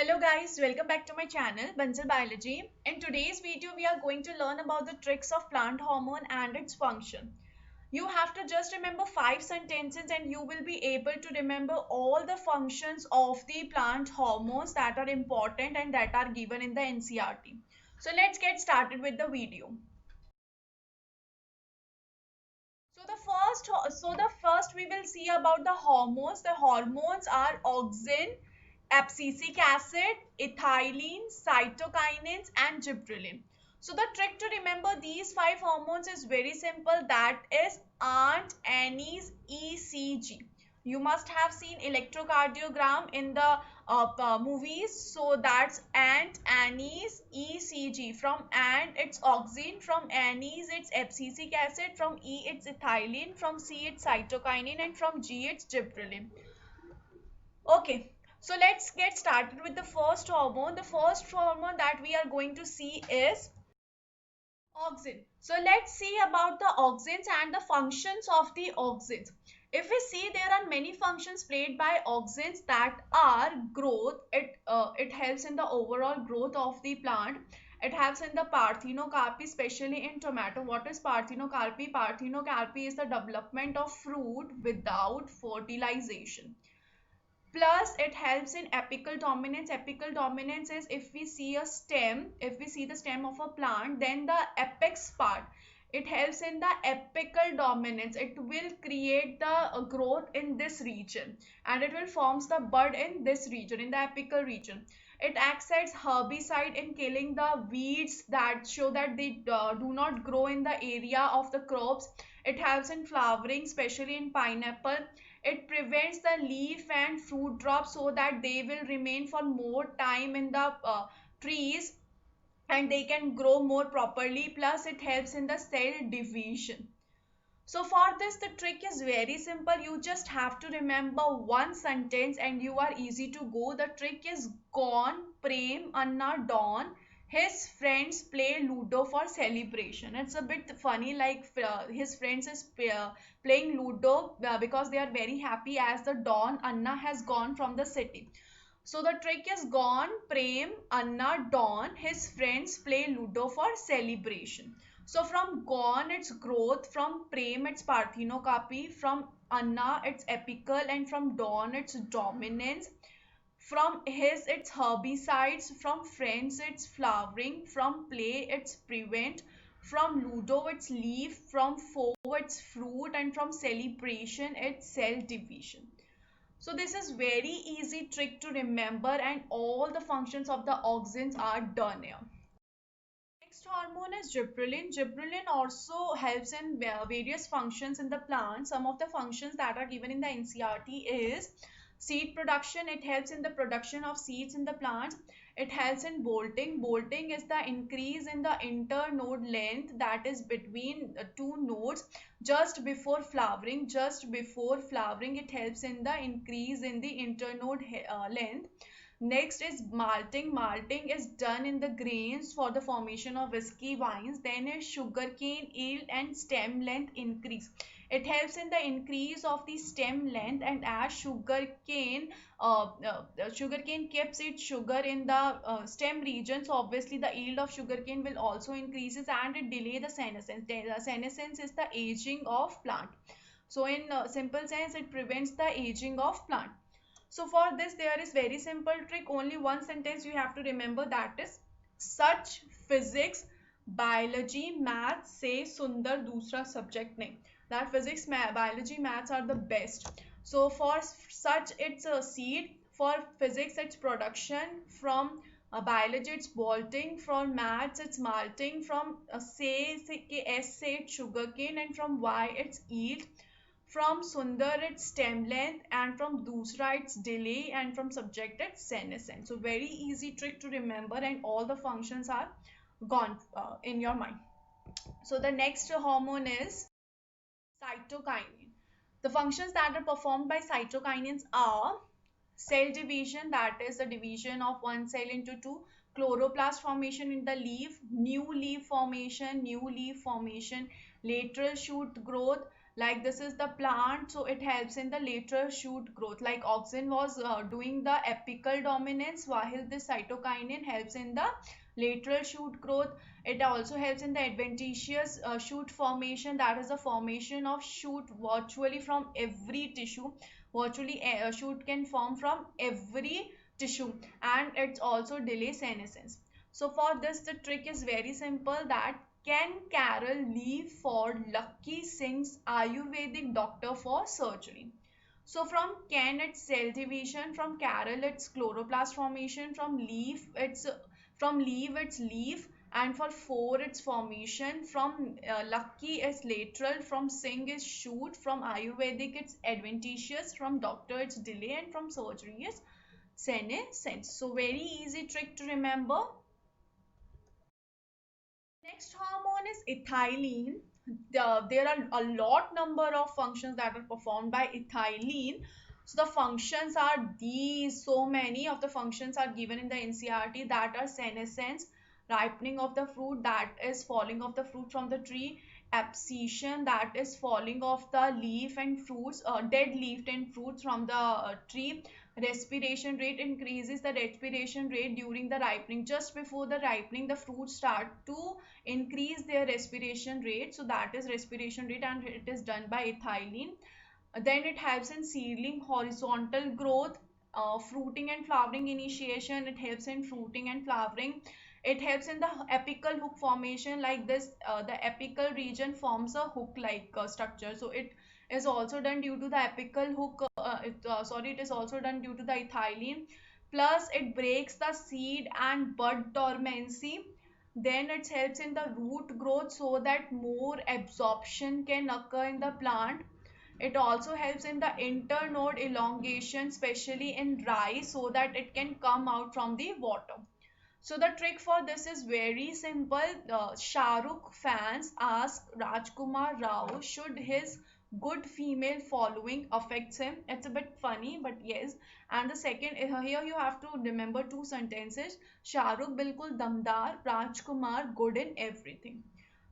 Hello guys, welcome back to my channel Bansal Biology. In today's video we are going to learn about the tricks of plant hormone and its function. You have to just remember 5 sentences and you will be able to remember all the functions of the plant hormones that are important and that are given in the NCERT. So let's get started with the video. So the first we will see about the hormones. The hormones are auxin, abscisic acid, ethylene, cytokinins, and gibberellin. So the trick to remember these 5 hormones is very simple. That is Aunt Annie's ECG. You must have seen electrocardiogram in the movies. So that's Aunt Annie's ECG. From Aunt it's auxin, from Annie's it's abscisic acid, from E it's ethylene, from C it's cytokinin, and from G it's gibberellin. Okay, so let's get started with the first hormone. The first hormone that we are going to see is auxin. So let's see about the auxins and the functions of the auxins. If we see, there are many functions played by auxins that are growth. It helps in the overall growth of the plant. It helps in the parthenocarpy, especially in tomato. What is parthenocarpy? Parthenocarpy is the development of fruit without fertilization. Plus it helps in apical dominance. Apical dominance is if we see a stem, if we see the stem of a plant, then the apex part, it helps in the apical dominance. It will create the growth in this region and it will forms the bud in this region, in the apical region. It acts as herbicide in killing the weeds that show that they do not grow in the area of the crops. It helps in flowering, especially in pineapple. It prevents the leaf and fruit drops so that they will remain for more time in the trees and they can grow more properly. Plus it helps in the cell division. So for this the trick is very simple. You just have to remember one sentence and you are easy to go. The trick is gone Prem Anna Dawn his friends play Ludo for celebration. It's a bit funny, like his friends is playing Ludo because they are very happy as the Dawn Anna has gone from the city. So the trick is gone Prem Anna Dawn his friends play Ludo for celebration. So from gone it's growth, from Prem it's parthenocarpy, from Anna it's apical, and from Dawn it's dominance. From his it's herbicides, from friends it's flowering, from play it's prevent, from Ludo it's leaf, from foe it's fruit, and from celebration it's cell division. So this is very easy trick to remember and all the functions of the auxins are done here. Next hormone is gibberellin. Gibberellin also helps in various functions in the plant. Some of the functions that are given in the NCERT is seed production. It helps in the production of seeds in the plant. It helps in bolting. Bolting is the increase in the internode length, that is between two nodes just before flowering. Just before flowering, it helps in the increase in the internode length. Next is malting. Malting is done in the grains for the formation of whiskey wines. Then is sugarcane yield and stem length increase. It helps in the increase of the stem length, and as sugarcane keeps its sugar in the stem region, so obviously the yield of sugarcane will also increases, and it delay the senescence. The senescence is the aging of plant. So in simple sense, it prevents the aging of plant. So for this there is very simple trick. Only one sentence you have to remember, that is such physics biology maths से सुंदर दूसरा subject नहीं. That physics biology maths are the best. So for such it's a seed, for physics it's production, from biology it's bolting, from maths it's malting, from say S say it's sugarcane, and from Y it's yield, from Sundar it's stem length, and from Dusra it's delay, and from subject it's senescence. So very easy trick to remember and all the functions are gone in your mind. So the next hormone is cytokinin. The functions that are performed by cytokinins are cell division, that is the division of one cell into two, chloroplast formation in the leaf, new leaf formation, lateral shoot growth, Like this is the plant, so it helps in the lateral shoot growth. Like auxin was doing the apical dominance, while the cytokinin helps in the lateral shoot growth. It also helps in the adventitious shoot formation, that is the formation of shoot virtually from every tissue. Virtually a shoot can form from every tissue, and it also delays senescence. So for this the trick is very simple, that can Carol leave for Lucky Singh's Ayurvedic doctor for surgery? So from Ken it's cell division, from Carol it's chloroplast formation, from leaf it's leaf, and for 4 it's formation, from Lucky is lateral, from Singh is shoot, from Ayurvedic it's adventitious, from doctor it's delay, and from surgery is senescence. So very easy trick to remember. Next hormone is ethylene. There are a lot number of functions that are performed by ethylene. So the functions are these, so many of the functions are given in the NCERT, that are senescence, ripening of the fruit, that is falling of the fruit from the tree, abscission, that is falling of the leaf and fruits, dead leaf and fruits from the tree. Respiration rate increases the respiration rate during the ripening. Just before the ripening, the fruits start to increase their respiration rate, so that is respiration rate, and it is done by ethylene. Then it helps in seedling horizontal growth, fruiting and flowering initiation. It helps in fruiting and flowering. It helps in the apical hook formation, like this the apical region forms a hook like structure, so it is also done due to the apical hook, it is also done due to the ethylene. Plus it breaks the seed and bud dormancy. Then it helps in the root growth, so that more absorption can occur in the plant. It also helps in the internode elongation, especially in rice, so that it can come out from the water. So the trick for this is very simple. Shah Rukh fans ask Rajkumar Rao, should his good female following affects him? It's a bit funny, but yes. And the second, here you have to remember two sentences. Shah Rukh bilkul damdar, Rajkumar good in everything.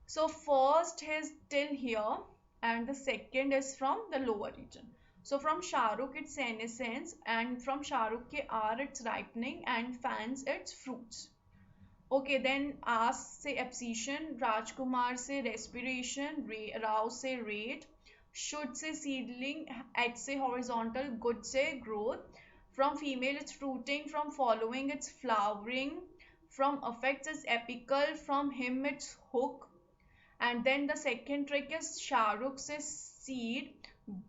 So first is till here, and the second is from the lower region. So from Shah Rukh it's senescence, and from Shah Rukh ke R it's ripening, and fans it's fruits. Okay, then As say abscission, Rajkumar say respiration, Rao say rate, should say seedling, H say horizontal, good say growth. From female it's fruiting, from following it's flowering, from affects it's apical, from him it's hook. And then the second trick is Shah Rukh's seed,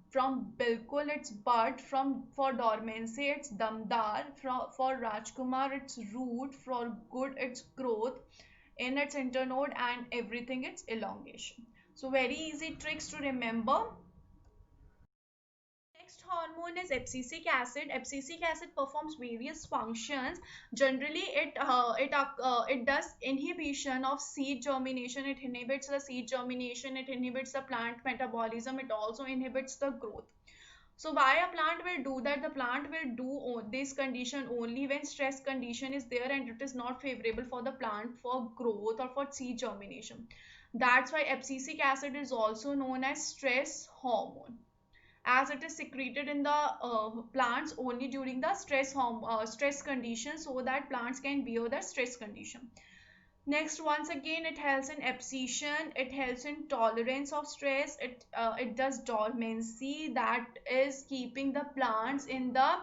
from Bilkul it's bud, from for dormancy it's damdar, for Rajkumar it's root, for good it's growth, in its internode and everything it's elongation. So very easy tricks to remember. Next hormone is abscisic acid. Abscisic acid performs various functions. Generally, it does inhibition of seed germination. It inhibits the seed germination. It inhibits the plant metabolism. It also inhibits the growth. So why a plant will do that? The plant will do this condition only when stress condition is there and it is not favorable for the plant for growth or for seed germination. That's why abscisic acid is also known as stress hormone, as it is secreted in the plants only during the stress condition, so that plants can bear the stress condition. Next, once again, it helps in abscission, it helps in tolerance of stress, it does dormancy, that is keeping the plants in the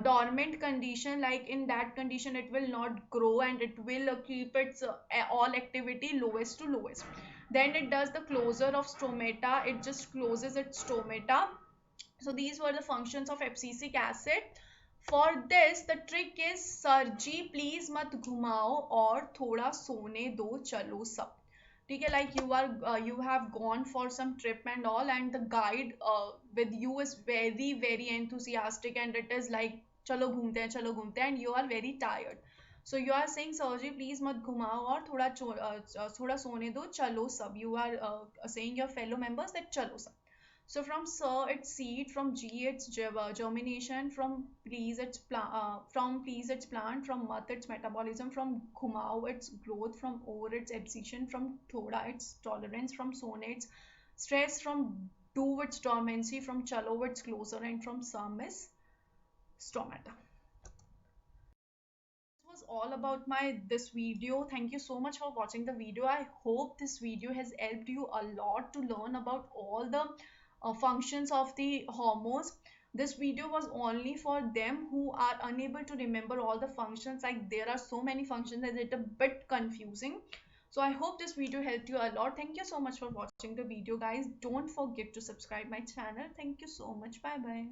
dormant condition, like in that condition it will not grow and it will keep its all activity lowest to lowest. Then it does the closure of stomata, it just closes its stomata. So these were the functions of abscisic acid. For this the trick is sir ji please मत घुमाओ और थोड़ा सोने दो चलो सब. ठीक है, like you have gone for some trip and all, and the guide with you is very enthusiastic, and it is like चलो घूमते हैं, and you are very tired. So you are saying sir ji please मत घुमाओ और थोड़ा सोने दो चलो सब. You are saying your fellow members that चलो सब. So from sir it's seed, from G it's germination, from please it's plant, from mat it's metabolism, from khumao it's growth, from or it's abscission, from thoda it's tolerance, from sone it's stress, from do its dormancy, from chalo it's closer, and from some is stomata. Was all about my this video. Thank you so much for watching the video. I hope this video has helped you a lot to learn about all the functions of the hormones. This video was only for them who are unable to remember all the functions. Like, there are so many functions that it's a bit confusing. So I hope this video helped you a lot. Thank you so much for watching the video, guys. Don't forget to subscribe my channel. Thank you so much. Bye bye.